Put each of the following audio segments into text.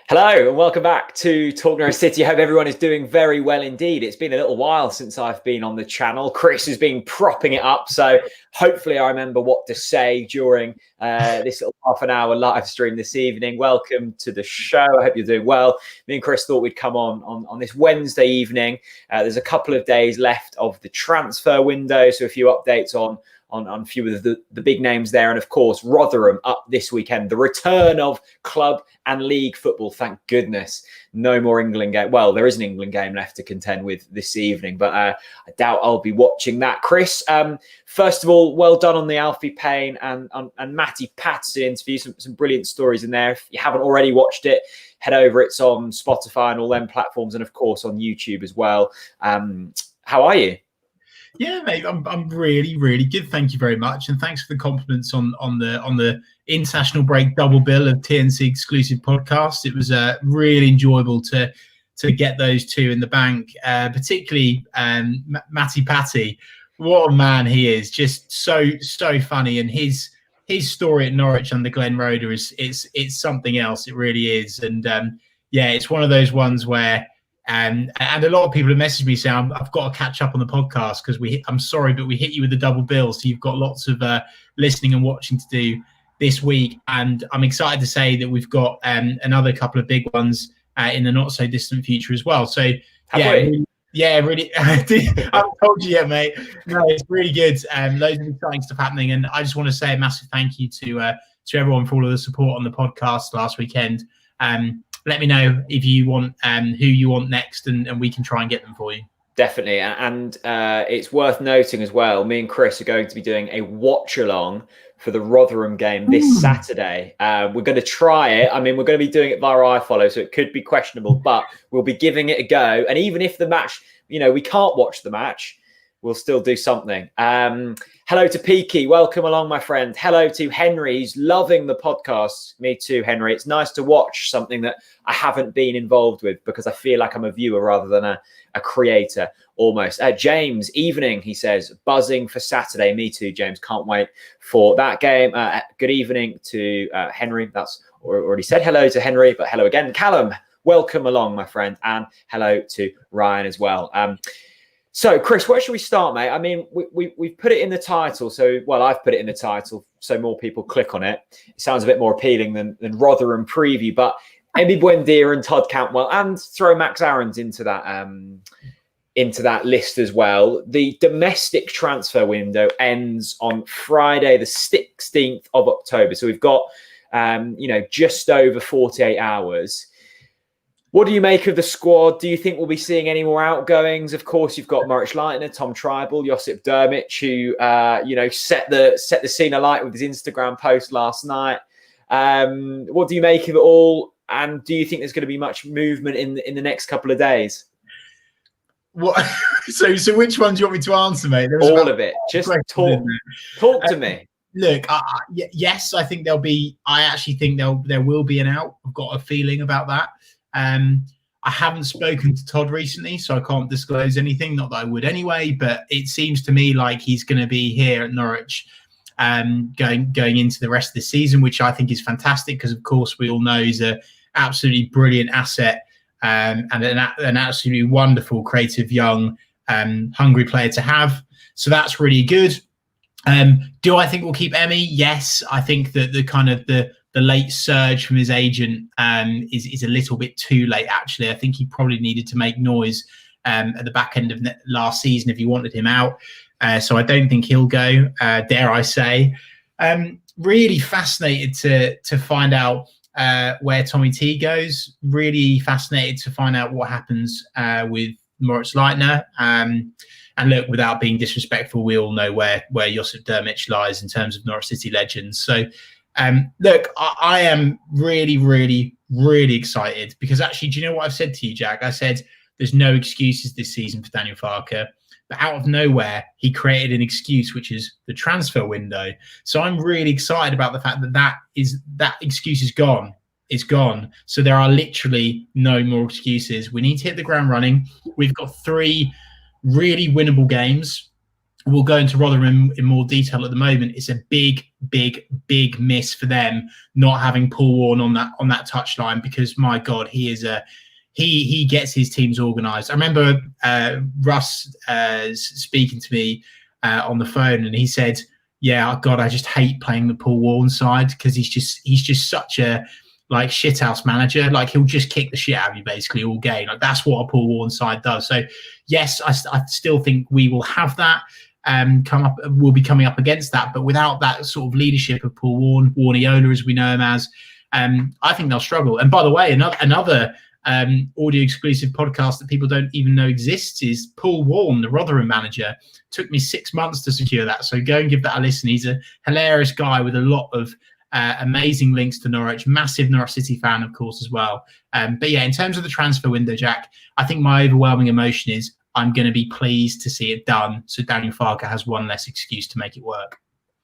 Hello and welcome back to Talk Norwich City. I hope everyone is doing very well indeed. It's been a little while since I've been on the channel. Chris has been propping it up, so hopefully I remember what to say during this little half an hour live stream this evening. Welcome to the show. I hope you're doing well. Me and Chris thought we'd come on this Wednesday evening. There's a couple of days left of the transfer window, so a few updates on a few of the big names there. And of course, Rotherham up this weekend. The return of club and league football, thank goodness. No more England game. Well, there is an England game left to contend with this evening, but I doubt I'll be watching that. Chris, first of all, well done on the Alfie Payne and Matty Patterson interview. Some brilliant stories in there. If you haven't already watched it, head over. It's on Spotify and all them platforms, and of course on YouTube as well. How are you? Yeah, mate, I'm really, really good. Thank you very much, and thanks for the compliments on the international break double bill of TNC exclusive podcasts. It was really enjoyable to get those two in the bank, particularly Matty Patty. What a man he is! Just so funny, and his story at Norwich under Glenn Roeder it's something else. It really is, and yeah, it's one of those ones where. And a lot of people have messaged me saying I've got to catch up on the podcast because I'm sorry, but we hit you with the double bill, so you've got lots of listening and watching to do this week. And I'm excited to say that we've got another couple of big ones in the not so distant future as well. So really. I haven't told you yet, mate. No, it's really good. Loads of exciting stuff happening, and I just want to say a massive thank you to everyone for all of the support on the podcast last weekend. Let me know if you want who you want next, and we can try and get them for you. Definitely. And it's worth noting as well, me and Chris are going to be doing a watch along for the Rotherham game this Saturday. We're going to try it. I mean, we're going to be doing it via iFollow, so it could be questionable, but we'll be giving it a go. And even if the match, we can't watch the match, we'll still do something. Hello to Peaky. Welcome along, my friend. Hello to Henry. He's loving the podcast. Me too, Henry. It's nice to watch something that I haven't been involved with because I feel like I'm a viewer rather than a creator almost. James, evening, he says. Buzzing for Saturday. Me too, James. Can't wait for that game. Good evening to Henry. That's already said hello to Henry, but hello again. Callum, welcome along, my friend. And hello to Ryan as well. So, Chris, where should we start, mate? I mean, we've put it in the title. I've put it in the title so more people click on it. It sounds a bit more appealing than Rotherham preview. But maybe Buendia and Todd Cantwell, and throw Max Aarons into that list as well. The domestic transfer window ends on Friday, the 16th of October. So we've got, just over 48 hours. What do you make of the squad? Do you think we'll be seeing any more outgoings? Of course, you've got Norwich Leitner, Tom Tribal, Josip Dermic, who set the scene alight with his Instagram post last night. What do you make of it all? And do you think there's going to be much movement in the next couple of days? What? So which one do you want me to answer, mate? All of it. Just talk to me. Look, yes, I think there'll be. I actually think there will be an out. I've got a feeling about that. I haven't spoken to Todd recently, so I can't disclose anything. Not that I would anyway, but it seems to me like he's going to be here at Norwich going into the rest of the season, which I think is fantastic because, of course, we all know he's an absolutely brilliant asset and an absolutely wonderful, creative, young, hungry player to have. So that's really good. Do I think we'll keep Emmy? Yes. I think that the late surge from his agent is a little bit too late, actually. I think he probably needed to make noise at the back end of last season if he wanted him out. So I don't think he'll go, dare I say. Really fascinated to find out where Tommy T goes. Really fascinated to find out what happens with Norwich Leitner. And look, without being disrespectful, we all know where Josip Dermic lies in terms of Norwich City legends. So, look, I am really, really, really excited because actually, do you know what I've said to you, Jack? I said there's no excuses this season for Daniel Farke. But out of nowhere, he created an excuse, which is the transfer window. So I'm really excited about the fact that excuse is gone. It's gone. So there are literally no more excuses. We need to hit the ground running. We've got 3 really winnable games. we'll go into Rotherham in more detail at the moment. It's a big miss for them not having Paul Warne on that touchline, because my God, he gets his teams organised. I remember Russ speaking to me on the phone, and he said, "Yeah, God, I just hate playing the Paul Warne side, because he's just such a like shithouse manager. Like, he'll just kick the shit out of you basically all game. Like, that's what a Paul Warne side does." So yes, I still think we will have that. We'll be coming up against that, but without that sort of leadership of Paul Warne, Warneola as we know him as, I think they'll struggle. And by the way, another audio exclusive podcast that people don't even know exists is Paul Warne, the Rotherham manager. Took me 6 months to secure that, so go and give that a listen. He's a hilarious guy with a lot of amazing links to Norwich. Massive Norwich City fan, of course, as well. But yeah, in terms of the transfer window, Jack, I think my overwhelming emotion is I'm going to be pleased to see it done, so Daniel Farke has one less excuse to make it work.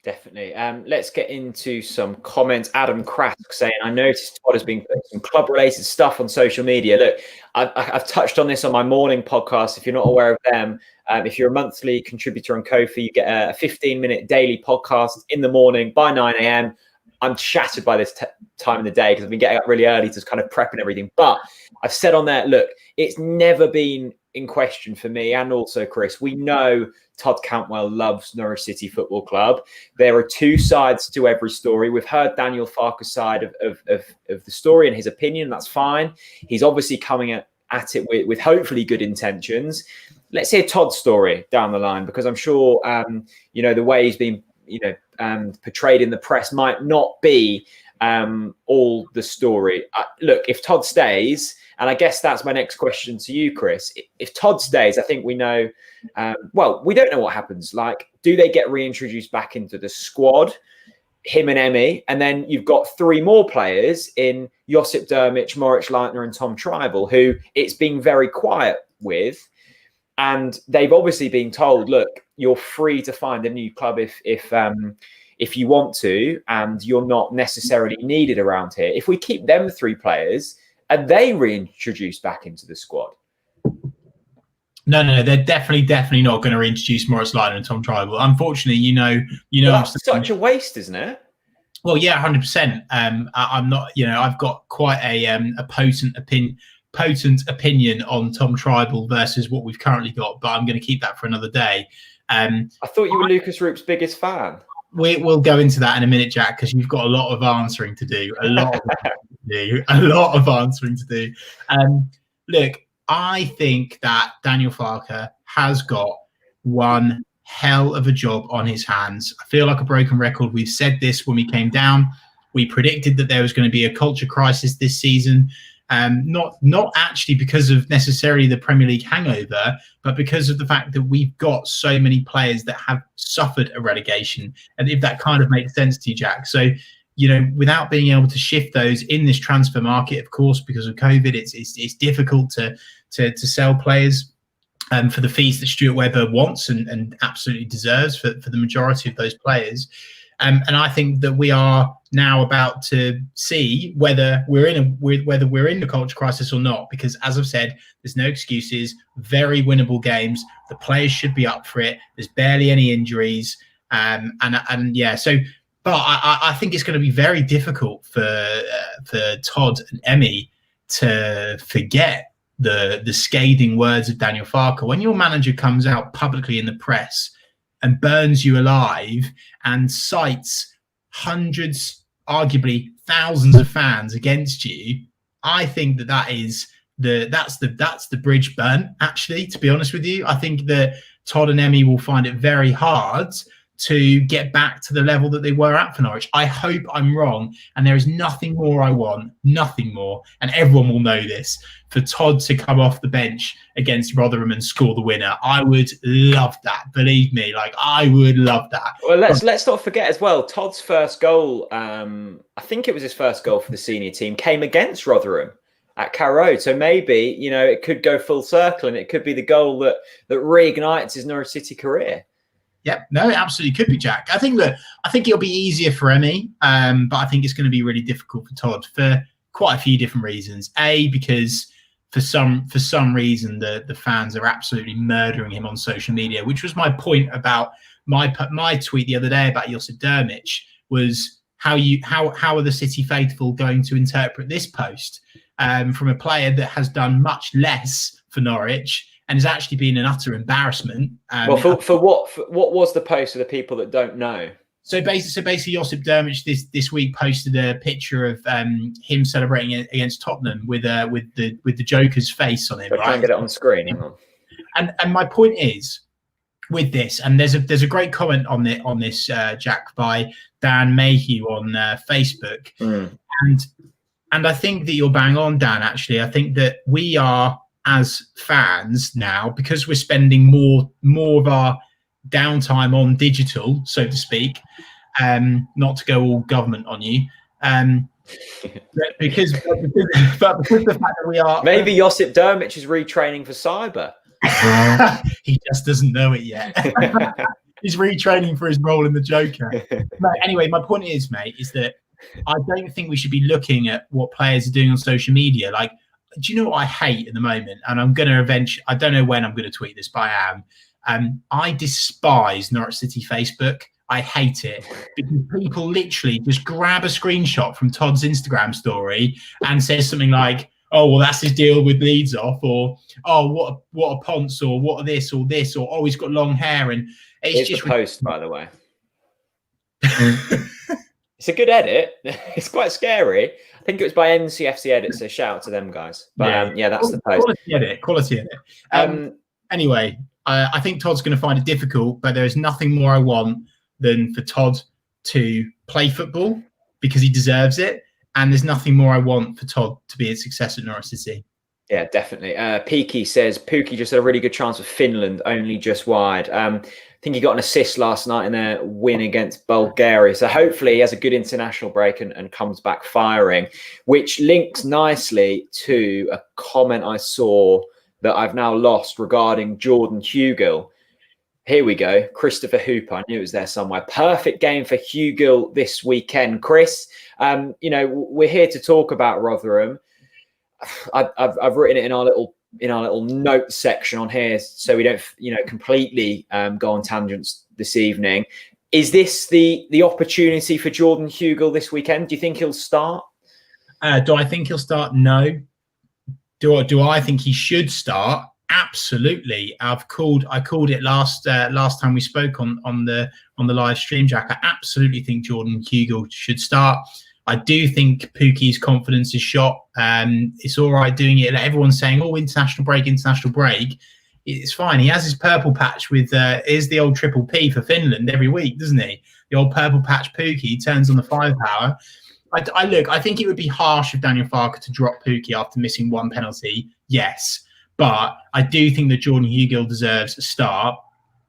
Definitely. Let's get into some comments. Adam Krask saying, "I noticed Todd has been putting some club-related stuff on social media." Look, I've touched on this on my morning podcast. If you're not aware of them, if you're a monthly contributor on Ko-fi, you get a 15-minute daily podcast in the morning by 9 a.m. I'm shattered by this time of the day because I've been getting up really early to kind of prep and everything. But I've said on there, look, it's never been in question for me and also Chris. We know Todd Cantwell loves Norwich City Football Club. There are two sides to every story. We've heard Daniel Farke's side of the story and his opinion. That's fine. He's obviously coming at it with hopefully good intentions. Let's hear Todd's story down the line, because I'm sure the way he's been portrayed in the press might not be all the story. Look, if Todd stays, and I guess that's my next question to you, Chris. If Todd stays, I think we know, we don't know what happens. Like, do they get reintroduced back into the squad, him and Emmy? And then you've got three more players in Josip Dermich, Moritz Leitner and Tom Tribal, who it's been very quiet with. And they've obviously been told, look, you're free to find a new club if you want to, and you're not necessarily needed around here. If we keep them three players, are they reintroduced back into the squad? No, they're definitely not going to reintroduce Moritz Leitner and Tom Tribal. Unfortunately, that's such a waste, isn't it? Well, yeah, 100%. I'm not. I've got quite a potent opinion on Tom Tribal versus what we've currently got, but I'm going to keep that for another day. I thought you were Lucas Roop's biggest fan. We'll go into that in a minute, Jack, because you've got a lot of answering to do. A lot of answering to do. Look, I think that Daniel Farke has got one hell of a job on his hands. I feel like a broken record. We've said this when we came down. We predicted that there was going to be a culture crisis this season. Not actually because of necessarily the Premier League hangover, but because of the fact that we've got so many players that have suffered a relegation. And if that kind of makes sense to you, Jack. So, without being able to shift those in this transfer market, of course, because of COVID, it's difficult to sell players for the fees that Stuart Webber wants and absolutely deserves for the majority of those players. And I think that we are now about to see whether we're in the culture crisis or not, because as I've said, there's no excuses, very winnable games. The players should be up for it. There's barely any injuries. But I think it's going to be very difficult for Todd and Emmy to forget the scathing words of Daniel Farke. When your manager comes out publicly in the press and burns you alive and cites hundreds, arguably thousands of fans against you, I think that's the bridge burnt, actually, to be honest with you. I think that Todd and Emmy will find it very hard to get back to the level that they were at for Norwich. I hope I'm wrong, and there is nothing more I want, nothing more, and everyone will know this, for Todd to come off the bench against Rotherham and score the winner. I would love that. Believe me, I would love that. Well, let's not forget as well, Todd's first goal, I think it was his first goal for the senior team, came against Rotherham at Carrow Road. So maybe, it could go full circle, and it could be the goal that reignites his Norwich City career. Yep, no, it absolutely could be, Jack. I think it'll be easier for Emmy, but I think it's going to be really difficult for Todd for quite a few different reasons. A, because for some reason the fans are absolutely murdering him on social media, which was my point about my tweet the other day about Josip Drmic, was how are the City faithful going to interpret this post from a player that has done much less for Norwich and has actually been an utter embarrassment. For what was the post for the people that don't know? So basically, Josip Drmic this week posted a picture of him celebrating against Tottenham with the Joker's face on him. Try and get it on screen. Hang on. And my point is with this, and there's a great comment on this Jack, by Dan Mayhew on Facebook, and I think that you're bang on, Dan. Actually, I think that we are, as fans now, because we're spending more of our downtime on digital, so to speak, not to go all government on you, because the fact that we are, maybe Josip Drmic is retraining for cyber. He just doesn't know it yet. He's retraining for his role in the Joker. But anyway, my point is, mate, is that I don't think we should be looking at what players are doing on social media. Like, do you know what I hate at the moment? And I'm going to eventually, I don't know when I'm going to tweet this, but I am. I despise Norwich City Facebook. I hate it because people literally just grab a screenshot from Todd's Instagram story and says something like, "Oh, well, that's his deal with Leeds off," or "Oh, what a ponce," or "What a this," or "Oh, he's got long hair," and it's just the post, by the way. It's a good edit. It's quite scary. I think it was by NCFC Edit, so shout out to them guys. But yeah, that's the post. Quality edit. Anyway, I think Todd's going to find it difficult, but there is nothing more I want than for Todd to play football because he deserves it. And there's nothing more I want for Todd to be a success at Norwich City. Yeah, definitely. Peaky says, Pookie just had a really good chance with Finland, only just wide. I think he got an assist last night in their win against Bulgaria. So hopefully he has a good international break and comes back firing, which links nicely to a comment I saw that I've now lost regarding Jordan Hugill. Here we go. Christopher Hooper. I knew it was there somewhere. Perfect game for Hugill this weekend. Chris, we're here to talk about Rotherham. I've written it in our little notes section on here, so we don't completely go on tangents this evening. Is this the opportunity for Jordan Hugill this weekend? Do you think he'll start? Do I think he'll start? No. Do I think he should start? Absolutely. I called it last time we spoke on the live stream, Jack. I absolutely think Jordan Hugill should start. I do think Pookie's confidence is shot. It's all right doing it. Like everyone's saying, "Oh, international break." It's fine. He has his purple patch with is the old triple P for Finland every week, doesn't he? The old purple patch Pookie turns on the firepower. I think it would be harsh of Daniel Farke to drop Pookie after missing one penalty. Yes. But I do think that Jordan Hugill deserves a start.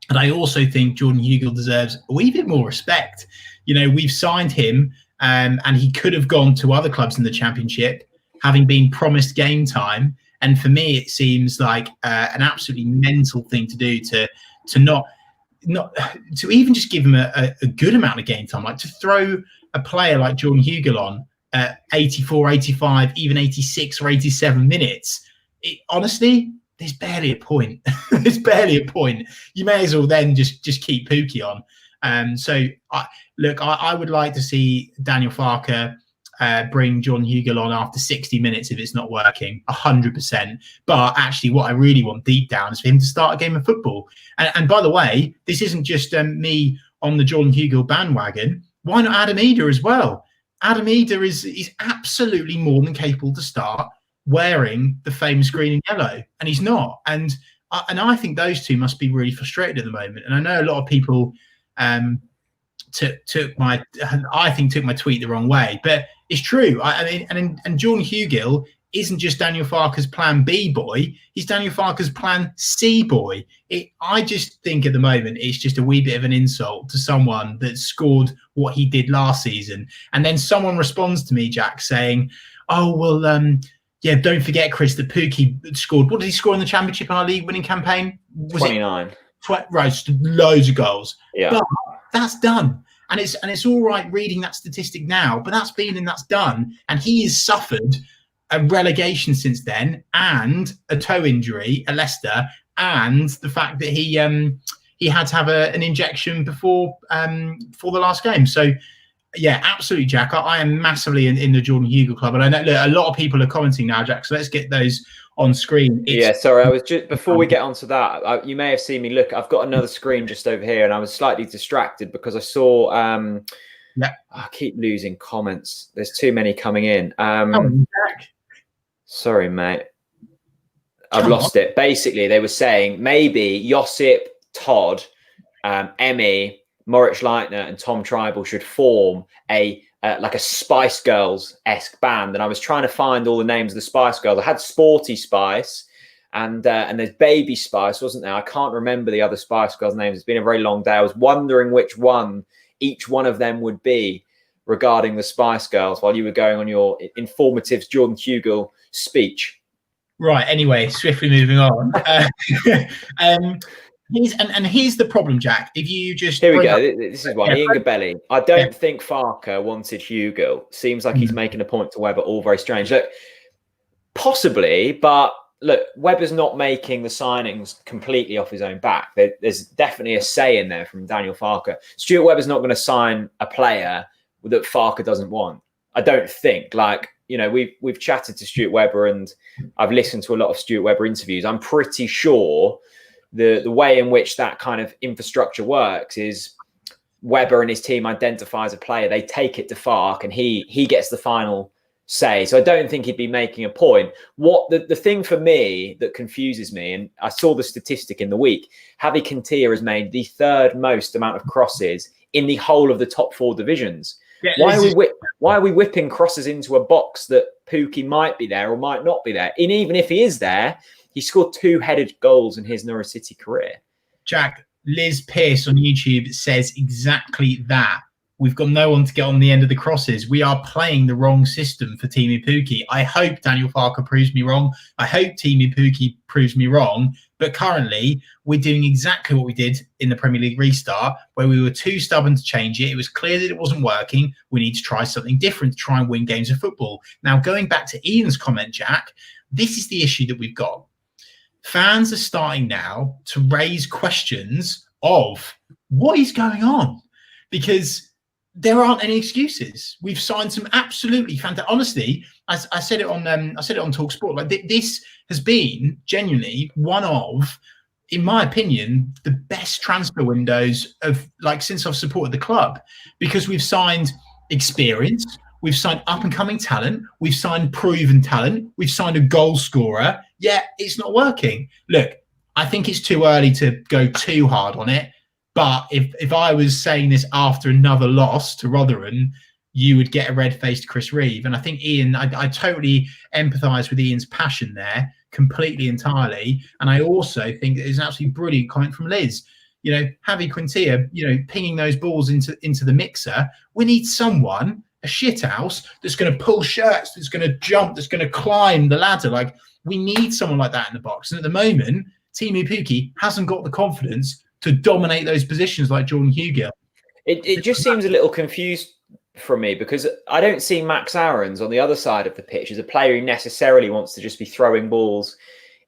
And I also think Jordan Hugill deserves a wee bit more respect. We've signed him and he could have gone to other clubs in the Championship, having been promised game time. And for me, it seems like an absolutely mental thing to do to not to even just give him a good amount of game time, like to throw a player like Jordan Hugill on at 84, 85, even 86 or 87 minutes. Honestly, there's barely a point. There's barely a point. You may as well then just keep Pookie on. I would like to see Daniel Farke bring Jordan Hugill on after 60 minutes if it's not working, 100%. But actually, what I really want deep down is for him to start a game of football. And by the way, this isn't just me on the Jordan Hugill bandwagon. Why not Adam Eder as well? Adam Eder is absolutely more than capable to start wearing the famous green and yellow, and he's not. And I think those two must be really frustrated at the moment. And I know a lot of people took my tweet the wrong way, but it's true. And Jordan Hugill isn't just Daniel Farke's plan B boy, he's Daniel Farke's plan C boy. I just think at the moment it's just a wee bit of an insult to someone that scored what he did last season. And then someone responds to me, Jack, saying, "Oh, well, yeah, don't forget, Chris, that Pookie scored. What did he score in the Championship in our league winning campaign? Was 29. Right, loads of goals. Yeah. But that's done. And it's all right reading that statistic now, but that's been and that's done. And he has suffered a relegation since then, and a toe injury at Leicester, and the fact that he had to have an injection before the last game. So yeah, absolutely, Jack. I am massively in the Jordan Hugo club, and I know a lot of people are commenting now, Jack. So let's get those on screen. Yeah, sorry, I was just before we get onto that. You may have seen me look. I've got another screen just over here, and I was slightly distracted because I saw. Yeah, I keep losing comments. There's too many coming in. Jack. Sorry, mate. I've lost it. Basically, they were saying maybe Josip, Todd, Emmy, Moritz Leitner, and Tom Tribal should form a like a Spice Girls-esque band. And I was trying to find all the names of the Spice Girls. I had Sporty Spice, and there's Baby Spice, wasn't there? I can't remember the other Spice Girls' names. It's been a very long day. I was wondering which one each one of them would be regarding the Spice Girls while you were going on your informative Jordan Hugo speech. Right. Anyway, swiftly moving on. Here's the problem, Jack. If you just here we go. This is why Ian Gabelli. I don't think Farker wanted Hugo. Seems like he's making a point to Webber. All very strange. Look, possibly, but look, Webber's not making the signings completely off his own back. There's definitely a say in there from Daniel Farker. Stuart Webber's not going to sign a player that Farker doesn't want. I don't think. Like, you know, we've chatted to Stuart Webber, and I've listened to a lot of Stuart Webber interviews. I'm pretty sure the way in which that kind of infrastructure works is Webber and his team identifies a player, they take it to Fark, and he gets the final say. So I don't think he'd be making a point. What the thing for me that confuses me, and I saw the statistic in the week, Javi Quintilla has made the third most amount of crosses in the whole of the top four divisions. Yeah, why are we whipping crosses into a box that Pookie might be there or might not be there? And even if he is there, he scored 2-headed goals in his Norwich City career. Jack, Liz Pierce on YouTube says exactly that. We've got no one to get on the end of the crosses. We are playing the wrong system for Teemu Pukki. I hope Daniel Farker proves me wrong. I hope Teemu Pukki proves me wrong. But currently, we're doing exactly what we did in the Premier League restart, where we were too stubborn to change it. It was clear that it wasn't working. We need to try something different to try and win games of football. Now, going back to Ian's comment, Jack, this is the issue that we've got. Fans are starting now to raise questions of what is going on, because there aren't any excuses. We've signed some absolutely fantastic. Honestly, I said it on TalkSport. Like this has been genuinely one of, in my opinion, the best transfer windows of since I've supported the club, because we've signed experience, we've signed up and coming talent, we've signed proven talent, we've signed a goal scorer. Yeah, it's not working. Look, I think it's too early to go too hard on it. But if I was saying this after another loss to Rotherham, you would get a red-faced Chris Reeve. And I think Ian, I totally empathise with Ian's passion there, completely, entirely. And I also think it's an absolutely brilliant comment from Liz. You know, Javi Quintilla, pinging those balls into the mixer. We need someone, a shithouse, that's going to pull shirts, that's going to jump, that's going to climb the ladder. Like, we need someone like that in the box. And at the moment, Teemu Pukki hasn't got the confidence to dominate those positions like Jordan Hugo. It just seems a little confused from me, because I don't see Max Aarons on the other side of the pitch as a player who necessarily wants to just be throwing balls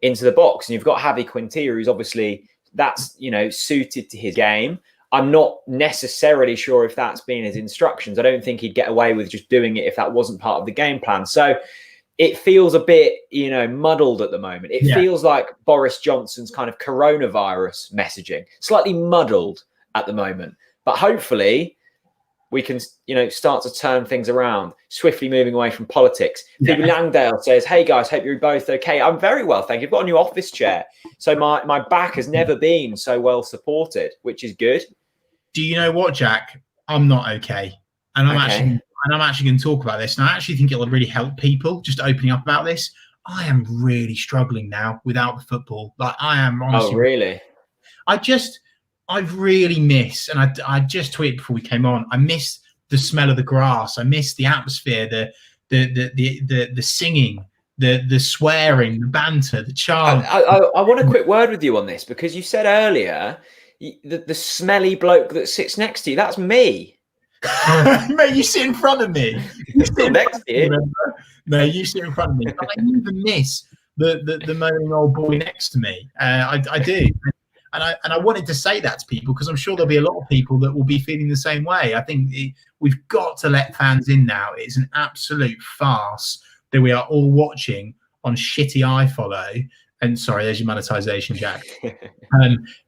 into the box. And you've got Javi Quintilla, who's obviously that's suited to his game. I'm not necessarily sure if that's been his instructions. I don't think he'd get away with just doing it if that wasn't part of the game plan. So it feels a bit, muddled at the moment. It feels like Boris Johnson's kind of coronavirus messaging, slightly muddled at the moment. But hopefully we can, start to turn things around, swiftly moving away from politics. Phoebe Langdale says, "Hey guys, hope you're both okay." I'm very well, thank you. I've got a new office chair. So my back has never been so well supported, which is good. Do you know what, Jack? I'm not okay. And I'm actually going to talk about this. And I actually think it'll really help people just opening up about this. I am really struggling now without the football. Like, I am honestly. Oh, really? I really miss, and I just tweeted before we came on, I miss the smell of the grass. I miss the atmosphere, the singing, the swearing, the banter, the chant. I want a quick word with you on this, because you said earlier the smelly bloke that sits next to you, that's me. Mate, you sit in front of me. You sit next to you. No, you sit in front of me. But I even miss the moaning old boy next to me. I do. And I wanted to say that to people because I'm sure there'll be a lot of people that will be feeling the same way. I think we've got to let fans in now. It's an absolute farce that we are all watching on shitty iFollow. And sorry, there's your monetization, Jack.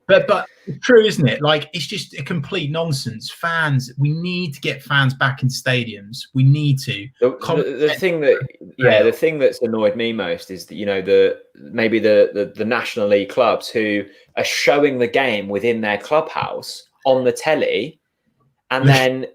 But it's true, isn't it? Like, it's just a complete nonsense. Fans, we need to get fans back in stadiums. We need to. The thing that's annoyed me most is that, you know, maybe the National League clubs who are showing the game within their clubhouse on the telly, and then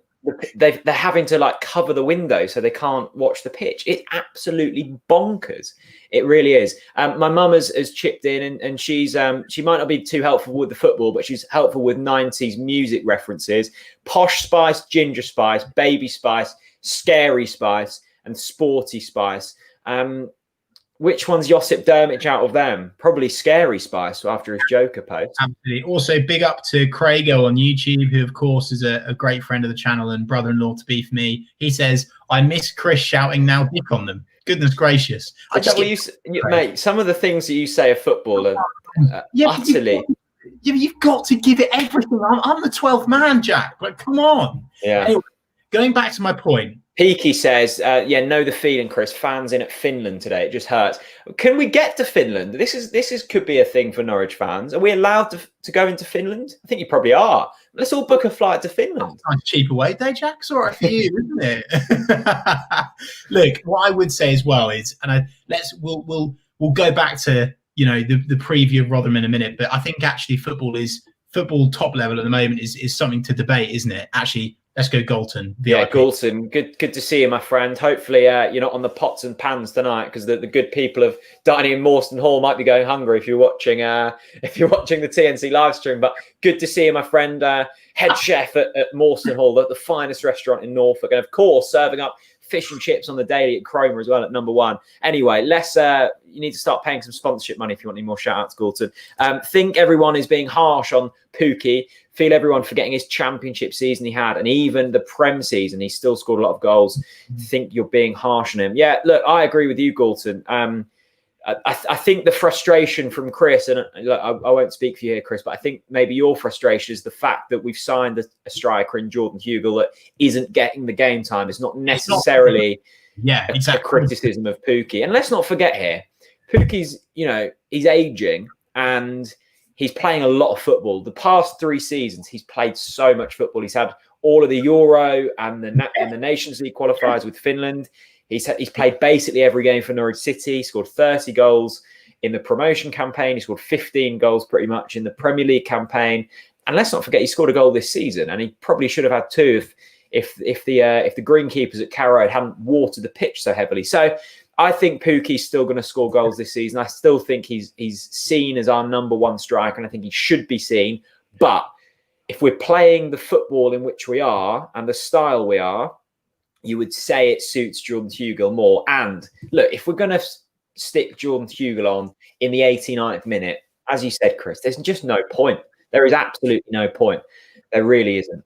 they're having to like cover the window so they can't watch the pitch. It's absolutely bonkers. It really is. My mum has chipped in, and she's she might not be too helpful with the football, but she's helpful with 90s music references: Posh Spice, Ginger Spice, Baby Spice, Scary Spice, and Sporty Spice. Which one's Josip Dermich out of them? Probably Scary Spice after his Joker post. Absolutely. Also, big up to Craigo on YouTube, who, of course, is a great friend of the channel and brother-in-law to be for me. He says, I miss Chris shouting now dick on them. Goodness gracious. Mate, some of the things that you say of football are utterly... You've got to give it everything. I'm the 12th man, Jack. Like, come on. Yeah. Anyway, going back to my point. Peaky says, know the feeling, Chris. Fans in at Finland today. It just hurts. Can we get to Finland? This could be a thing for Norwich fans. Are we allowed to go into Finland? I think you probably are. Let's all book a flight to Finland. Nice cheap away day, Jack. It's all right for you, isn't it? Look, what I would say as well is, and we'll go back to, you know, the preview of Rotherham in a minute, but I think actually football top level at the moment is something to debate, isn't it? Actually, let's go Galton. Yeah, Galton. Good to see you, my friend. Hopefully you're not on the pots and pans tonight, because the good people of dining in Morstan Hall might be going hungry if you're watching the TNC live stream. But good to see you, my friend. Head chef at Morstan Hall, the finest restaurant in Norfolk, and of course serving up fish and chips on the daily at Cromer as well at number 1. Anyway, you need to start paying some sponsorship money if you want any more shout outs, Galton. Think everyone is being harsh on Pookie. Feel everyone forgetting his championship season he had, and even the Prem season, he still scored a lot of goals. Think you're being harsh on him. Yeah, look, I agree with you, Galton. I think the frustration from Chris, and look, I won't speak for you here, Chris, but I think maybe your frustration is the fact that we've signed a striker in Jordan Hugill that isn't getting the game time. It's not necessarily a criticism of Pookie. And let's not forget here, Pookie's, you know, he's aging and he's playing a lot of football. The past 3 seasons, he's played so much football. He's had all of the Euro and the Nations League qualifiers with Finland. He's played basically every game for Norwich City. He scored 30 goals in the promotion campaign. He scored 15 goals pretty much in the Premier League campaign. And let's not forget, he scored a goal this season, and he probably should have had 2 if the greenkeepers at Carrow hadn't watered the pitch so heavily. So I think Pookie's still going to score goals this season. I still think he's seen as our number 1 striker, and I think he should be seen. But if we're playing the football in which we are and the style we are, you would say it suits Jordan Hugill more. And look, if we're going to stick Jordan Hugill on in the 89th minute, as you said, Chris, there's just no point. There is absolutely no point. There really isn't.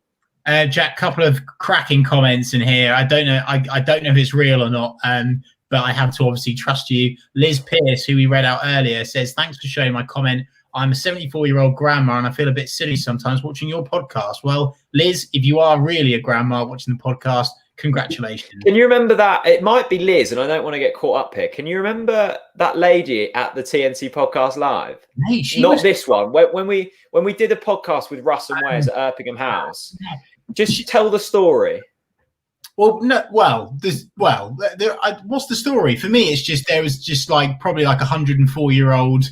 Jack, couple of cracking comments in here. I don't know if it's real or not, but I have to obviously trust you. Liz Pierce, who we read out earlier, says, thanks for showing my comment. I'm a 74-year-old grandma and I feel a bit silly sometimes watching your podcast. Well, Liz, if you are really a grandma watching the podcast, congratulations. Can you remember that? It might be Liz, and I don't want to get caught up here. Can you remember that lady at the TNC podcast live? Mate, this one. When we did a podcast with Russ and Wes at Erpingham House. Just tell the story. What's the story? For me, it's just there was just probably a 104-year-old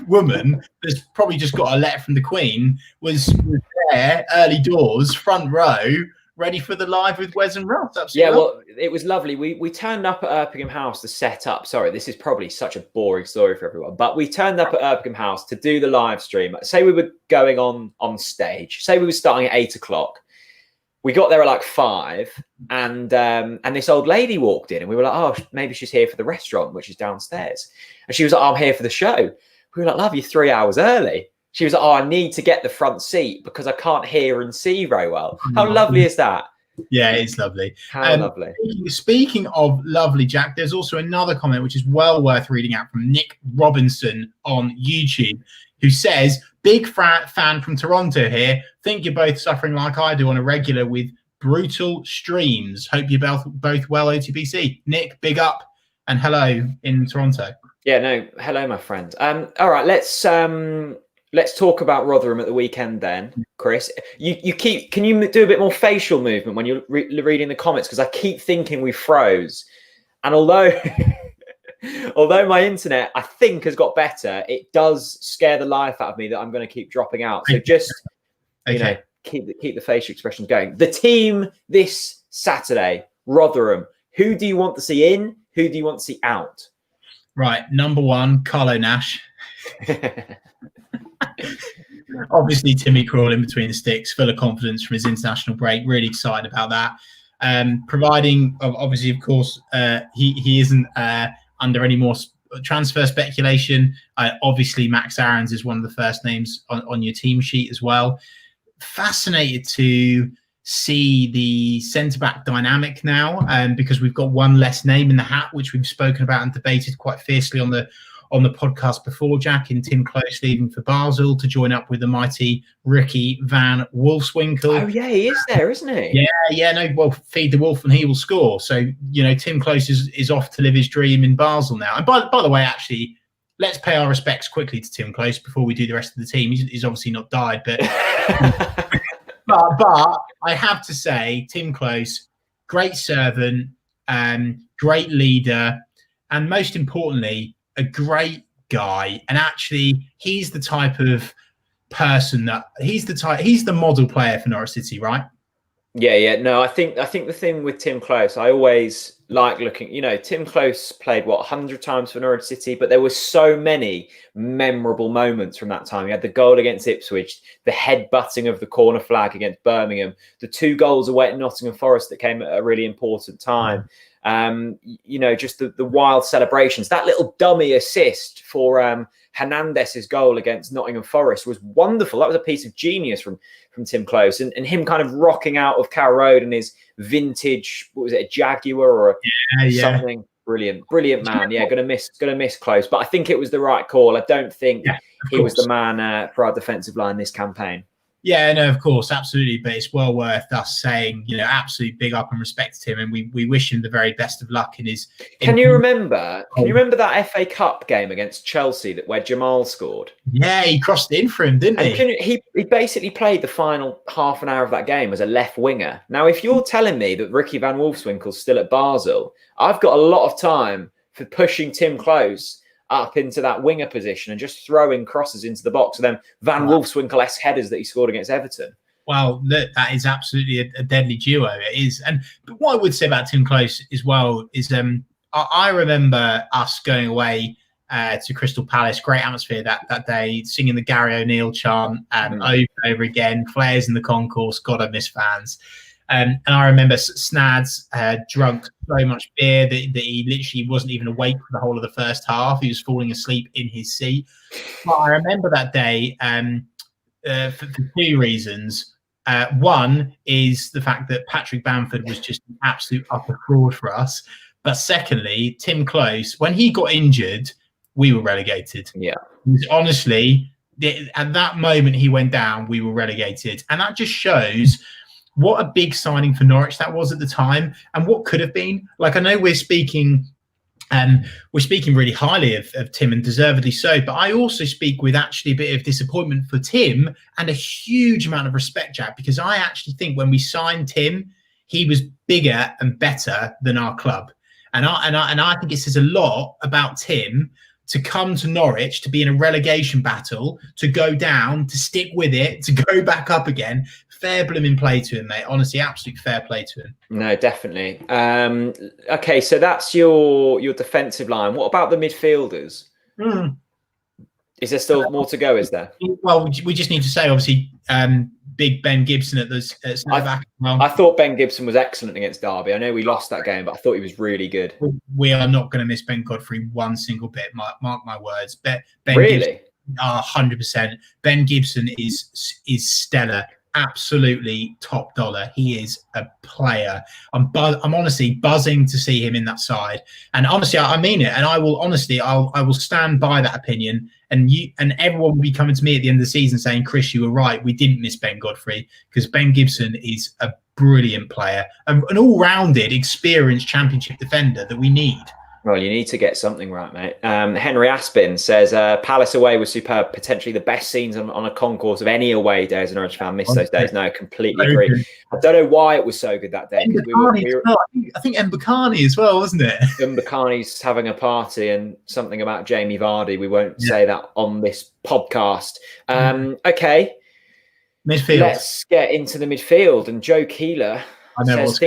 woman that's probably just got a letter from the Queen, was there, early doors, front row, ready for the live with Wes and Russ. Absolutely. Yeah, well, it was lovely. We turned up at Erpingham House to set up. Sorry, this is probably such a boring story for everyone, but we turned up at Erpingham House to do the live stream. Say we were going on stage. Say we were starting at 8 o'clock. We got there at 5, and this old lady walked in, and we were like, oh, maybe she's here for the restaurant, which is downstairs. And she was like, oh, I'm here for the show. We were like, love, you're 3 hours early. She was like, oh, I need to get the front seat because I can't hear and see very well. How lovely is that? Yeah, it's lovely. How lovely. Speaking of lovely, Jack, there's also another comment which is well worth reading out from Nick Robinson on YouTube, who says, big fan from Toronto here. Think you're both suffering like I do on a regular with brutal streams. Hope you're both well, OTBC. Nick, big up and hello in Toronto. Yeah, no, hello, my friend. All right, let's talk about Rotherham at the weekend then, Chris. Can you do a bit more facial movement when you're reading the comments? Because I keep thinking we froze. And although my internet, I think, has got better, it does scare the life out of me that I'm going to keep dropping out. So just, you know, keep the facial expressions going. The team this Saturday, Rotherham, who do you want to see in? Who do you want to see out? Right, number one, Carlo Nash. Obviously, Timmy crawling between the sticks, full of confidence from his international break. Really excited about that. Providing, obviously, of course, he isn't under any more transfer speculation. Obviously, Max Aarons is one of the first names on your team sheet as well. Fascinated to see the centre-back dynamic now, because we've got one less name in the hat, which we've spoken about and debated quite fiercely on the podcast before, Jack, in Tim Close leaving for Basel to join up with the mighty Ricky Van Wolfswinkel. Oh yeah, he is there, isn't he? Yeah, no, well, feed the wolf and he will score. So, you know, Tim Close is off to live his dream in Basel now. And by the way, actually, let's pay our respects quickly to Tim Close before we do the rest of the team. He's obviously not died, but but I have to say, Tim Close, great servant, great leader, and most importantly, a great guy. And actually, he's the type of person he's the model player for Norwich City, right? Yeah. No, I think the thing with Tim Close, I always like looking, you know, Tim Close played 100 times for Norwich City, but there were so many memorable moments from that time. He had the goal against Ipswich, the head-butting of the corner flag against Birmingham, the 2 goals away at Nottingham Forest that came at a really important time. You know, just the wild celebrations. That little dummy assist for Hernandez's goal against Nottingham Forest was wonderful. That was a piece of genius from Tim Close, and him kind of rocking out of Carrow Road in his vintage, what was it, a Jaguar or something. Brilliant man. Yeah, gonna miss Close, but I think it was the right call. I don't think he was the man for our defensive line this campaign. Yeah, no, of course, absolutely. But it's well worth us saying, you know, absolute big up and respect to him, and we wish him the very best of luck in his. Can you remember that FA Cup game against Chelsea where Jamal scored? Yeah, he crossed in for him, didn't he? He basically played the final half an hour of that game as a left winger. Now, if you're telling me that Ricky Van Wolfswinkel's still at Basel, I've got a lot of time for pushing Tim Close up into that winger position and just throwing crosses into the box, and then Van Wolfswinkel-esque headers that he scored against Everton. Well, that is absolutely a deadly duo. It is. But what I would say about Tim Close as well is I remember us going away to Crystal Palace, great atmosphere that day, singing the Gary O'Neill chant over and over again, flares in the concourse. God, I miss fans. And I remember Snads drunk so much beer that he literally wasn't even awake for the whole of the first half. He was falling asleep in his seat. But I remember that day for 2 reasons. One is the fact that Patrick Bamford was just an absolute upper fraud for us. But secondly, Tim Close, when he got injured, we were relegated. Yeah. Honestly, at that moment he went down, we were relegated. And that just shows what a big signing for Norwich that was at the time, and what could have been. Like, I know we're speaking really highly of Tim, and deservedly so, but I also speak with actually a bit of disappointment for Tim and a huge amount of respect, Jack, because I actually think when we signed Tim, he was bigger and better than our club. And I think it says a lot about Tim to come to Norwich, to be in a relegation battle, to go down, to stick with it, to go back up again. Fair blooming play to him, mate. Honestly, absolute fair play to him. No, definitely. Okay, so that's your defensive line. What about the midfielders? Is there still more to go, is there? Well, we just need to say, obviously, big Ben Gibson at centre back. I thought Ben Gibson was excellent against Derby. I know we lost that game, but I thought he was really good. We are not going to miss Ben Godfrey one single bit. Mark my words. Ben really? Gibson, 100%. Ben Gibson is stellar absolutely top dollar. He is a player. I'm honestly buzzing to see him in that side. And honestly, I mean it. And I will stand by that opinion. And everyone will be coming to me at the end of the season saying, Chris, you were right. We didn't miss Ben Godfrey, because Ben Gibson is a brilliant player, an all-rounded, experienced championship defender that we need. Well, you need to get something right, mate. Henry Aspin says, Palace away was superb, potentially the best scenes on a concourse of any away day as an Norwich fan. Missed those days. No, completely agree. Good. I don't know why it was so good that day. I think Mbakani as well, wasn't it? Mbakani's having a party and something about Jamie Vardy. We won't say that on this podcast. Okay. Midfield. Let's get into the midfield. And Joe Keeler says,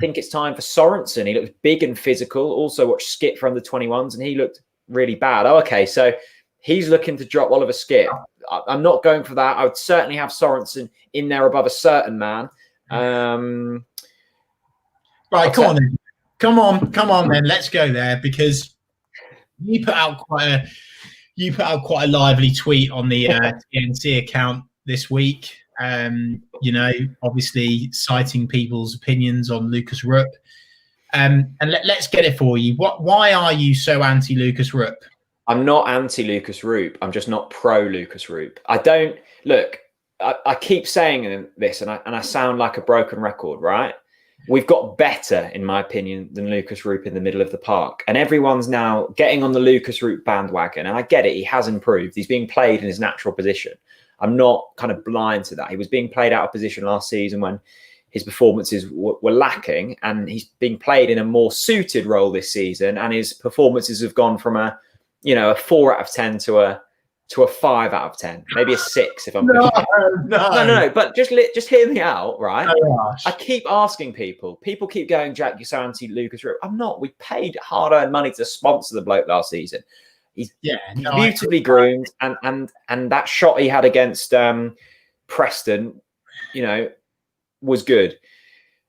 think it's time for Sorensen. He looks big and physical. Also watched Skip from the 21s and he looked really bad. Oh, okay. So he's looking to drop Oliver Skip. I'm not going for that. I would certainly have Sorensen in there above a certain man. Right, come on then. Let's go there, because you put out quite a lively tweet on the TNC account this week. Obviously citing people's opinions on Lucas Rupp. And let's get it for you. Why are you so anti Lucas Rupp? I'm not anti Lucas Rupp. I'm just not pro Lucas Rupp. I keep saying this, and I sound like a broken record, right? We've got better, in my opinion, than Lucas Rupp in the middle of the park. And everyone's now getting on the Lucas Rupp bandwagon. And I get it. He has improved. He's being played in his natural position. I'm not kind of blind to that. He was being played out of position last season when his performances were lacking, and he's being played in a more suited role this season. And his performances have gone from a 4 out of 10 to a 5 out of 10, maybe a 6 if I'm no. But just hear me out, right? Oh, I keep asking people keep going, Jack, you're so anti Lucas Rupp. I'm not. We paid hard-earned money to sponsor the bloke last season. He's beautifully groomed, and that shot he had against Preston, was good.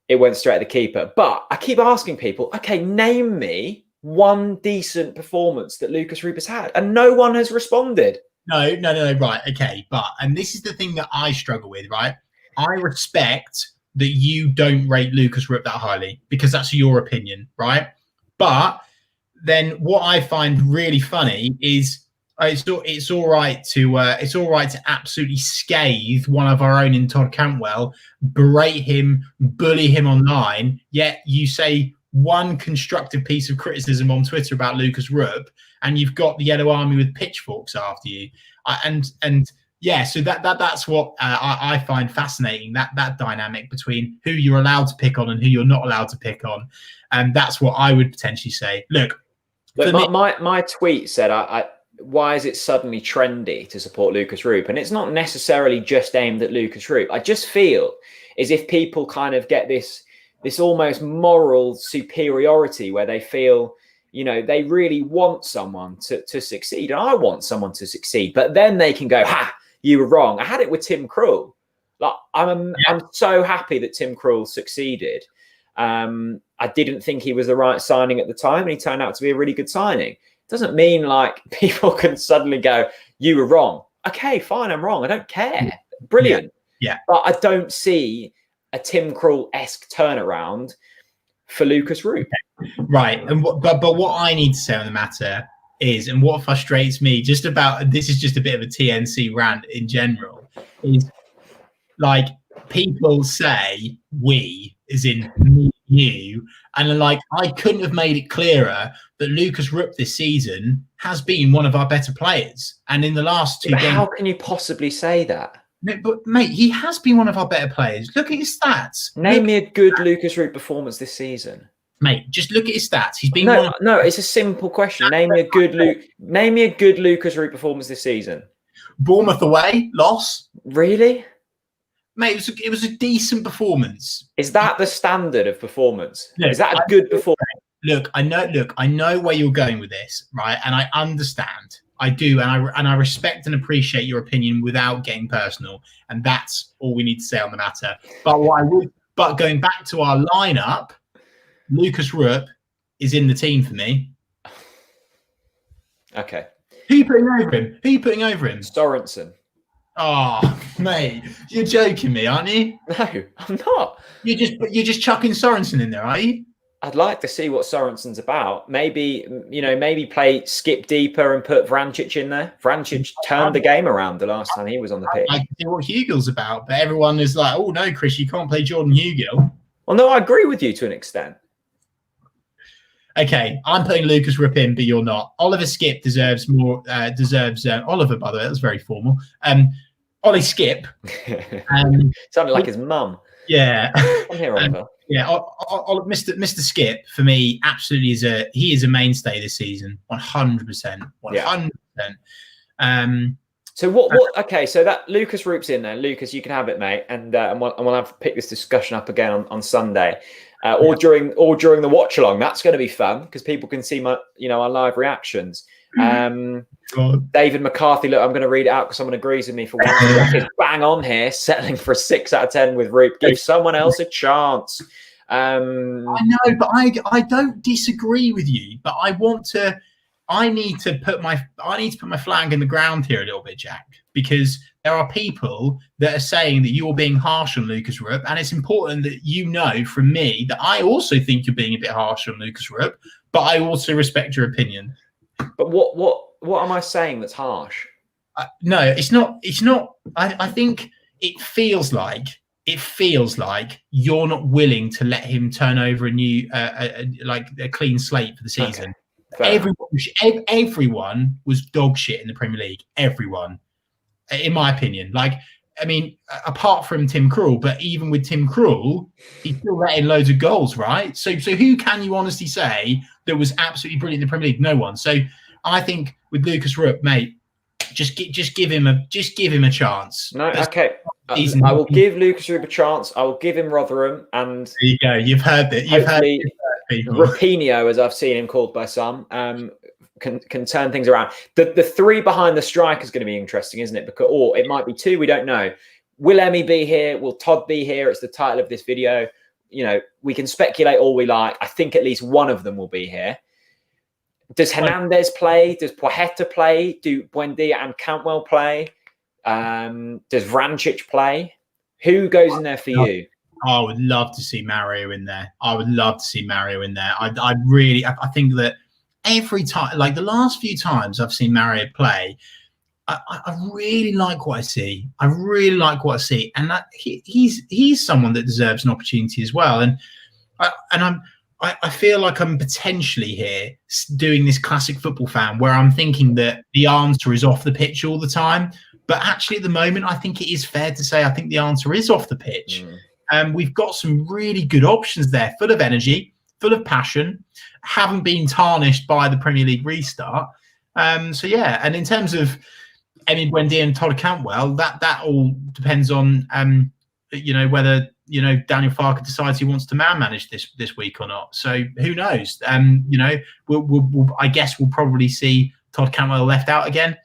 It went straight at the keeper. But I keep asking people, okay, name me one decent performance that Lucas Rupp has had, and no one has responded. No, right, okay, and this is the thing that I struggle with, right? I respect that you don't rate Lucas Rupp that highly, because that's your opinion, right? But then what I find really funny is it's all right to absolutely scathe one of our own in Todd Cantwell, berate him, bully him online, yet you say one constructive piece of criticism on Twitter about Lucas Rupp, and you've got the Yellow Army with pitchforks after you. So that's what I find fascinating, that dynamic between who you're allowed to pick on and who you're not allowed to pick on. And that's what I would potentially say. Look, my tweet said, why is it suddenly trendy to support Lucas Rupp? And it's not necessarily just aimed at Lucas Rupp. I just feel as if people kind of get this almost moral superiority where they feel, they really want someone to succeed. And I want someone to succeed, but then they can go, ha, you were wrong. I had it with Tim Krul. Like, I'm so happy that Tim Krul succeeded. I didn't think he was the right signing at the time, and he turned out to be a really good signing. Doesn't mean like people can suddenly go, you were wrong. Okay, fine, I'm wrong. I don't care. Brilliant. Yeah. But I don't see a Tim Krul-esque turnaround for Lucas Rupp. Right. And but what I need to say on the matter is, and what frustrates me this is just a bit of a TNC rant in general, is like people say we, as in me, you, and like I couldn't have made it clearer that Lucas Rupp this season has been one of our better players. And in the last 2 games, how can you possibly say that? No, but mate, he has been one of our better players. Look at his stats. Name me a good Lucas Rupp performance this season. Mate, just look at his stats. He's been no. It's a simple question. Name me a good Lucas Rupp performance this season. Bournemouth away, loss. Really? Mate, it was a decent performance. Is that the standard of performance? Is that a good performance? Look, I know where you're going with this, right? And I understand. I do, and I respect and appreciate your opinion without getting personal, and that's all we need to say on the matter. But going back to our lineup, Lucas Rupp is in the team for me. Okay. Who are you putting over him? Sorensen. Oh, mate, you're joking me, aren't you? No, I'm not. You're just chucking Sorensen in there, are you? I'd like to see what Sorensen's about. Maybe, maybe play skip deeper and put Vrancic in there. Vrancic turned the game around the last time he was on the pitch. I can see what Hugel's about, but everyone is like, "Oh no, Chris, you can't play Jordan Hugill." Well, no, I agree with you to an extent. Okay, I'm putting Lucas Rupp in, but you're not. Oliver Skip deserves more. Oliver, by the way, that was very formal. Ollie Skip. Sounded like his mum. Yeah. I'm here, Oliver. Yeah, Mr. Skip for me absolutely is a mainstay this season, 100%, 100%. So what? Okay, so that Lucas Rupp's in there. Lucas, you can have it, mate, and we'll have to pick this discussion up again on Sunday, or during the watch along. That's going to be fun because people can see our live reactions. David McCarthy, look, I'm going to read it out because someone agrees with me for once. Is bang on here, settling for a 6 out of 10 with Rupp. Give someone else a chance. I know, but I don't disagree with you. But I need to put my flag in the ground here a little bit, Jack, because there are people that are saying that you're being harsh on Lucas Rupp, and it's important that you know from me that I also think you're being a bit harsh on Lucas Rupp, but I also respect your opinion. But what am I saying that's harsh? No, it's not. It's not. I think it feels like you're not willing to let him turn over a new, like a clean slate for the season. Okay. Everyone was dog shit in the Premier League. Everyone, in my opinion. Like, I mean, apart from Tim Krul, but even with Tim Krul, he's still letting loads of goals, right? So who can you honestly say that was absolutely brilliant in the Premier League? No one. So I think with Lucas Rupp, mate, just give him a chance. No, okay. I will give Lucas Rupp a chance. I will give him Rotherham, and there you go. You've heard it. You've heard it. Rapinho, as I've seen him called by some, can turn things around. The three behind the striker is going to be interesting, isn't it? Or it might be two. We don't know. Will Emmy be here? Will Todd be here? It's the title of this video. We can speculate all we like. I think at least one of them will be here. Does Hernandez play? Does Poeta play? Do Buendia and Cantwell play? Does Vrancic play? Who goes in there for you? I would love to see Mario in there. I think that every time, like the last few times I've seen Mario play, I really like what I see. And that he's someone that deserves an opportunity as well. And I feel like I'm potentially here doing this classic football fan where I'm thinking that the answer is off the pitch all the time. But actually, at the moment, I think it is fair to say I think the answer is off the pitch. We've got some really good options there, full of energy, full of passion, haven't been tarnished by the Premier League restart. So, yeah, and in terms of Emi Buendia and Todd Cantwell, that all depends on, whether Daniel Farke decides he wants to manage this week or not. So who knows? I guess we'll probably see Todd Cantwell left out again,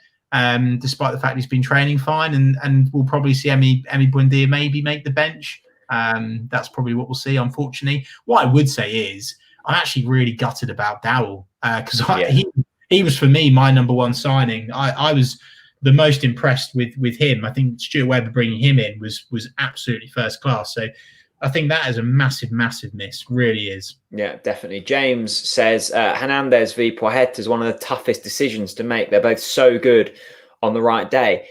despite the fact he's been training fine, and we'll probably see Emi Buendia maybe make the bench. That's probably what we'll see. Unfortunately, what I would say is I'm actually really gutted about Dowell because he was for me my number one signing. I was the most impressed with him. I think Stuart Webber bringing him in was absolutely first class. So I think that is a massive miss. Really is. Yeah, definitely. James says Hernandez v Poeta is one of the toughest decisions to make. They're both so good on the right day.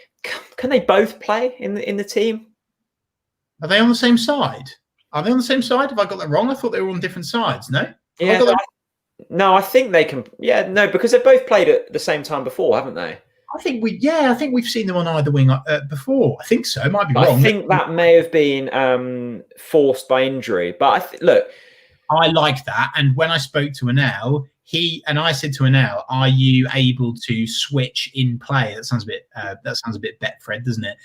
Can they both play in the team? Are they on the same side? Have I got that wrong? I thought they were on different sides. No. No, I think they can. Yeah, no, because they've both played at the same time before, haven't they? I think we've seen them on either wing before. I think so. It might be wrong. I think that may have been forced by injury. But look, I like that. And when I spoke to Anel, I said to Anel, "Are you able to switch in play?" That sounds a bit Betfred, doesn't it?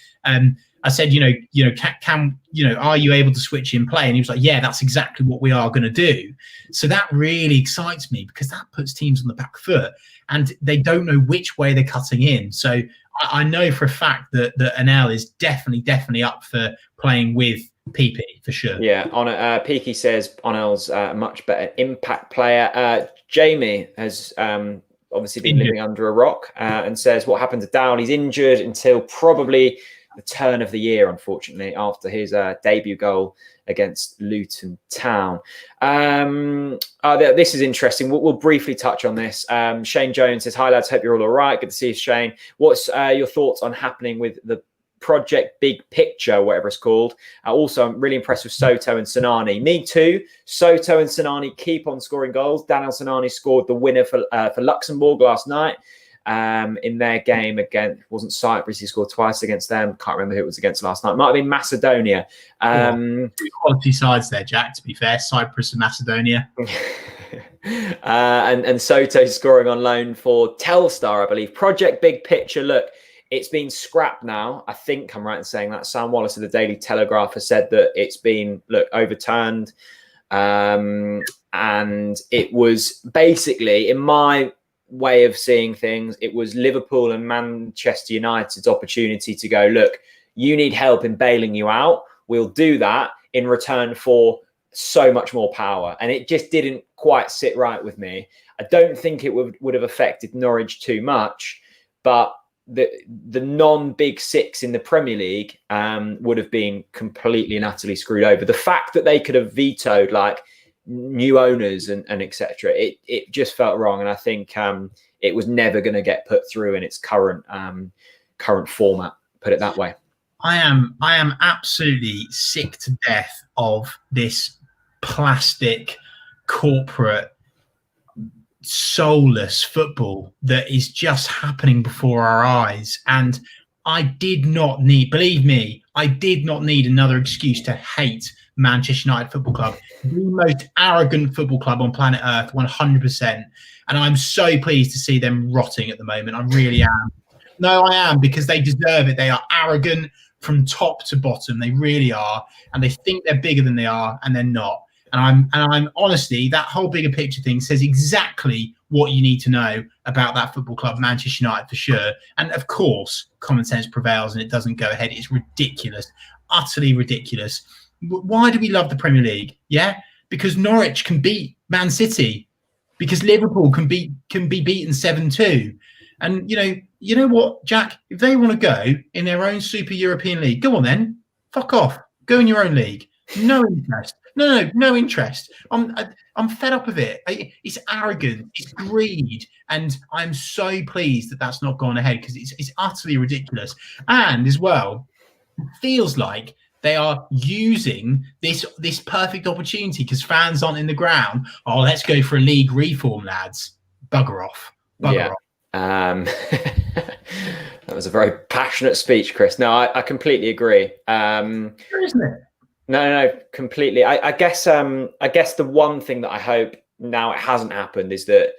I said, are you able to switch in play? And he was like, "Yeah, that's exactly what we are going to do." So that really excites me because that puts teams on the back foot, and they don't know which way they're cutting in. So I know for a fact that Anel is definitely up for playing with PP for sure. Yeah, Peaky says Onel's a much better impact player. Jamie has obviously been living under a rock and says what happened to Dowell? He's injured until probably the turn of the year, unfortunately, after his debut goal against Luton Town. This is interesting. We'll briefly touch on this. Shane Jones says, "Hi lads, hope you're all right. Good to see you, Shane. What's your thoughts on happening with the Project Big Picture, whatever it's called? Also, I'm really impressed with Soto and Sinani." Me too. Soto and Sinani keep on scoring goals. Daniel Sinani scored the winner for Luxembourg last night in their game against, wasn't Cyprus. He scored twice against them. Can't remember who it was against last night. Might have been Macedonia. Quality sides there, Jack, to be fair. Cyprus and Macedonia. and Soto scoring on loan for Telstar, I believe. Project Big Picture, look, it's been scrapped now. I think I'm right in saying that. Sam Wallace of the Daily Telegraph has said that it's been, overturned. And it was basically, in my way of seeing things, it was Liverpool and Manchester United's opportunity to go, look, you need help in bailing you out. We'll do that in return for so much more power. And it just didn't quite sit right with me. I don't think it would have affected Norwich too much, but the non-big six in the Premier League would have been completely and utterly screwed over. The fact that they could have vetoed like new owners and etc., it just felt wrong. And I think it was never going to get put through in its current format, put it that way. I am absolutely sick to death of this plastic corporate soulless football that is just happening before our eyes. And I did not need, believe me, I did not need another excuse to hate Manchester United Football Club, the most arrogant football club on planet Earth, 100%. And I'm so pleased to see them rotting at the moment. I really am. No, I am, because they deserve it. They are arrogant from top to bottom. They really are. And they think they're bigger than they are, and they're not. And I'm honestly, that whole bigger picture thing says exactly what you need to know about that football club, Manchester United, for sure. And of course, common sense prevails and it doesn't go ahead. It's ridiculous, utterly ridiculous. Why do we love the Premier League? Yeah, because Norwich can beat Man City, because Liverpool can be beaten 7-2. And you know what, Jack? If they want to go in their own Super European League, go on then. Fuck off. Go in your own league. No interest. No interest. I'm fed up of it. It's arrogant. It's greed, and I'm so pleased that that's not gone ahead, because it's utterly ridiculous. And as well, it feels like they are using this perfect opportunity because fans aren't in the ground. Oh, let's go for a league reform, lads. Bugger off. Bugger off. That was a very passionate speech, Chris. No, I completely agree. Isn't it? No, completely. I guess the one thing that I hope now it hasn't happened is that,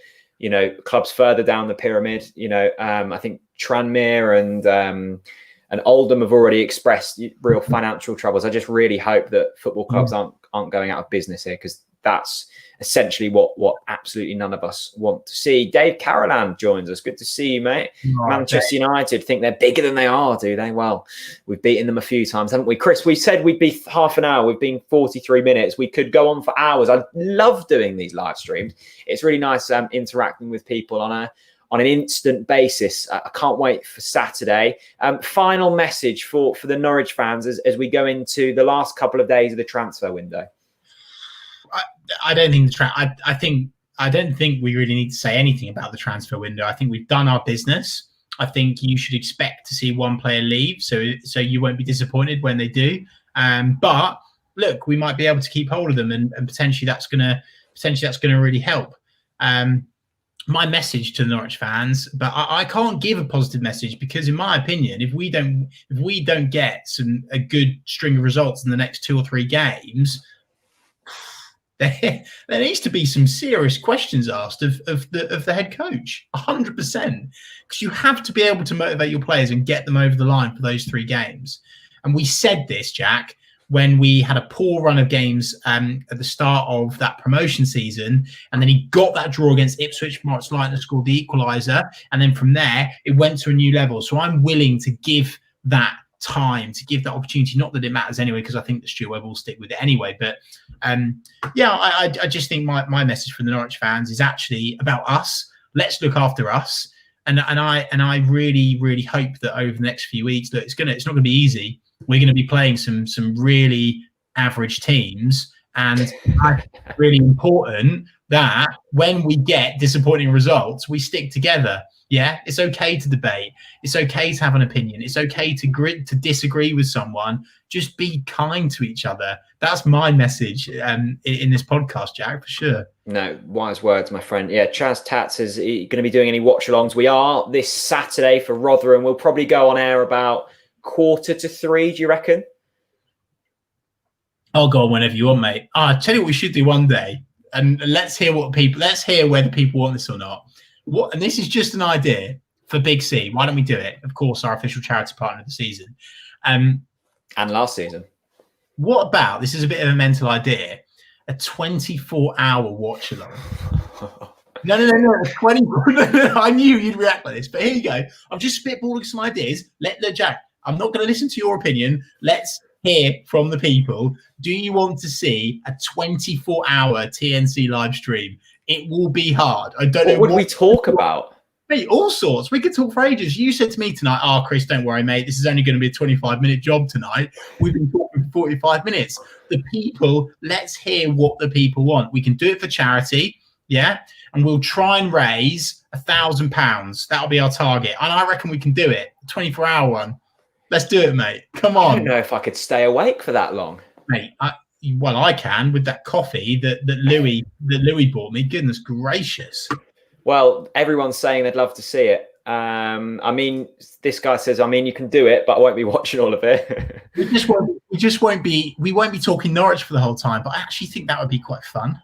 clubs further down the pyramid, I think Tranmere and Oldham have already expressed real financial troubles. I just really hope that football clubs aren't going out of business here, because that's essentially what absolutely none of us want to see. Dave Carolan joins us. Good to see you, mate. Manchester United think they're bigger than they are, do they? Well, we've beaten them a few times, haven't we? Chris, we said we'd be half an hour. We've been 43 minutes. We could go on for hours. I love doing these live streams. It's really nice interacting with people on an instant basis. I can't wait for Saturday. Final message for the Norwich fans as we go into the last couple of days of the transfer window. I don't think we really need to say anything about the transfer window. I think we've done our business. I think you should expect to see one player leave, so you won't be disappointed when they do. But look, we might be able to keep hold of them, and potentially that's gonna really help. My message to the Norwich fans, but I can't give a positive message, because in my opinion, if we don't get a good string of results in the next 2 or 3 games, there needs to be some serious questions asked of the head coach, 100%, because you have to be able to motivate your players and get them over the line for those 3 games. And we said this, Jack, when we had a poor run of games at the start of that promotion season, and then he got that draw against Ipswich. Moritz Leitner scored the equaliser, and then from there it went to a new level. So I'm willing to give that time, to give that opportunity. Not that it matters anyway, because I think that Stuart Webber will stick with it anyway. But I just think my message from the Norwich fans is actually about us. Let's look after us. And I really hope that over the next few weeks, that it's not gonna be easy. We're gonna be playing some really average teams, and it's really important that when we get disappointing results, we stick together. Yeah, it's okay to debate. It's okay to have an opinion. It's okay to disagree with someone. Just be kind to each other. That's my message in this podcast, Jack, for sure. No, wise words, my friend. Yeah, Chaz Tats is going to be doing any watch-alongs. We are this Saturday for Rotherham. We'll probably go on air about 2:45. Do you reckon? I'll go on whenever you want, mate. I'll tell you what we should do one day, and let's hear whether people want this or not. And this is just an idea for Big C. Why don't we do it? Of course, our official charity partner of the season. And last season. What about, this is a bit of a mental idea, a 24-hour watch along? No. 24. No, I knew you'd react like this, but here you go. I'm just spitballing some ideas. Let Jack, I'm not going to listen to your opinion. Let's hear from the people. Do you want to see a 24-hour TNC live stream? It will be hard. I don't know. What would we talk about? Mate, all sorts. We could talk for ages. You said to me tonight, Chris, don't worry, mate. This is only going to be a 25-minute job tonight. We've been talking for 45 minutes. The people, let's hear what the people want. We can do it for charity, yeah? And we'll try and raise £1,000. That'll be our target. And I reckon we can do it. 24-hour one. Let's do it, mate. Come on. I don't know if I could stay awake for that long. Mate, I can with that coffee that Louis bought me. Goodness gracious. Well, everyone's saying they'd love to see it. I mean, this guy says, you can do it, but I won't be watching all of it. We won't be talking Norwich for the whole time, but I actually think that would be quite fun.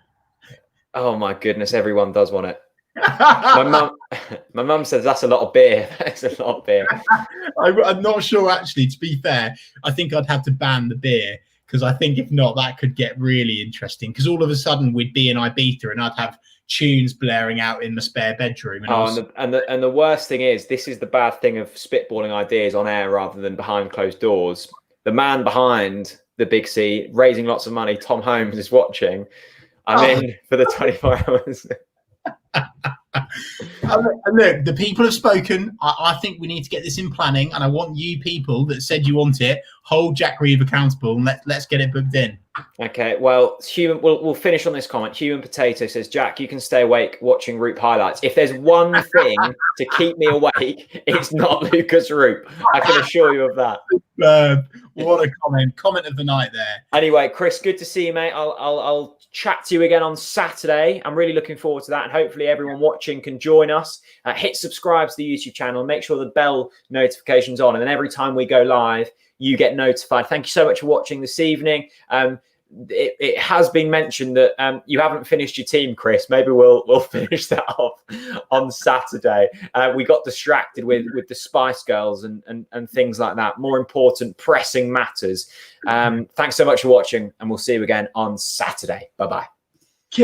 Oh my goodness, everyone does want it. My mum says that's a lot of beer. That's a lot of beer. I'm not sure, actually, to be fair. I think I'd have to ban the beer, because I think if not, that could get really interesting, because all of a sudden we'd be in Ibiza and I'd have tunes blaring out in the spare bedroom. And the worst thing is, this is the bad thing of spitballing ideas on air rather than behind closed doors. The man behind the Big C, raising lots of money, Tom Holmes, is watching. I'm in for the 24 hours. Look, the people have spoken. I think we need to get this in planning, and I want you people that said you want it, hold Jack Reeve accountable, and let's get it booked in. Okay, well, we'll finish on this comment. Human Potato says, Jack, you can stay awake watching Roop highlights. If there's one thing to keep me awake, it's not Lucas Roop. I can assure you of that. What a comment of the night there. Anyway, Chris, good to see you, mate. I'll chat to you again on Saturday. I'm really looking forward to that, and hopefully everyone watching can join us. Hit subscribe to the YouTube channel, make sure the bell notification's on, and then every time we go live, you get notified. Thank you so much for watching this evening. It has been mentioned that you haven't finished your team, Chris. Maybe we'll finish that off on Saturday. We got distracted with the Spice Girls and things like that. More important, pressing matters. Thanks so much for watching, and we'll see you again on Saturday. Bye-bye.